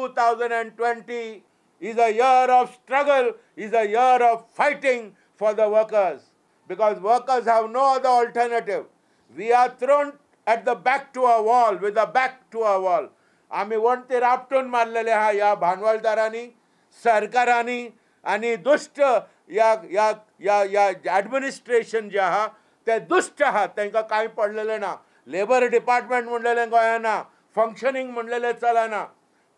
2020 is a year of struggle, is a year of fighting for the workers, because workers have no other alternative. We are thrown at the back to a wall, with a back to a wall. आम्ही वणते रापटून मारलेले हा या भांडवलदारांनी, सरकारांनी आणि दुष्ट या या या या ॲडमिनिस्ट्रेशन जे आहा ते दुष्ट आहात. तांकां कांय पडलेलें ना. लेबर डिपार्टमेंट म्हणलेलें गोंयांना, फंक्शनिंग म्हणलेलें चलना.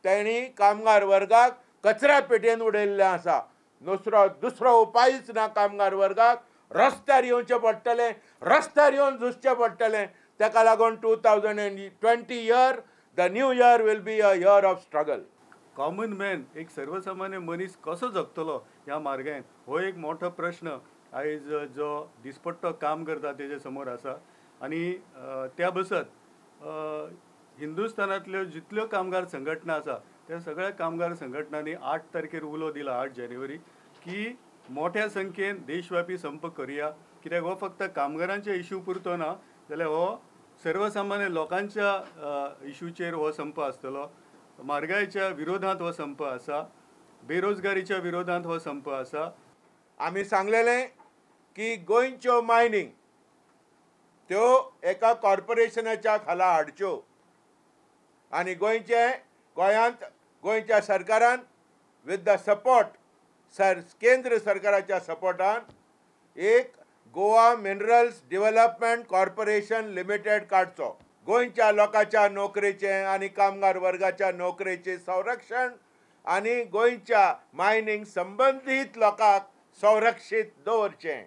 त्यांनी कामगार वर्गाक कचऱ्या पेटयेन उडयल्लें आसा. दुसरो उपायच ना कामगार वर्गाक. रस्त्यार येवचें पडटलें, रस्त्यार येवन झुजचें पडटलें. ताका लागून 2020 year, the new year will be a year of struggle. Common man, एक सर्वसामान्य मनीस कसो जगतलो ह्या मार्गान, हो एक मोठो प्रश्न आयज जो दिसपट्टो काम करता तेजे समोर आसा. आणि त्या बसत हिंदुस्थानांतल्यो जितल्यो कामगार संघटना आसा त्या सगळ्या कामगार संघटनांनी 8 तारखेर उलो दिला, 8 जानेवारी, की मोठ्या संख्येन देशव्यापी संप करुया. कित्याक हो फक्त कामगारांच्या इश्यू पुरतो ना, जाल्यार हो सर्वसामान्य लोकांच्या इश्यूचेर हो संप आसतलो. म्हारगायेच्या विरोधात हो संप आसा, बेरोजगारीच्या विरोधात हो संप आसा. आम्ही सांगलेलें की गोंयच्यो मायनिंग त्यो एका कॉर्पोरेशनाच्या खाला हाडच्यो आनी गोंयच्या सरकारान विथ द सपोर्ट केंद्र सरकाराच्या सपोर्टान एक Goa minerals development corporation limited काडचो. गोंयच्या लोकांच्या नोकरेचें आनी कामगार वर्गाच्या नोकरेचें संरक्षण आनी गोंयच्या मायनिंग संबंधीत लोकांक संरक्षीत दवरचें.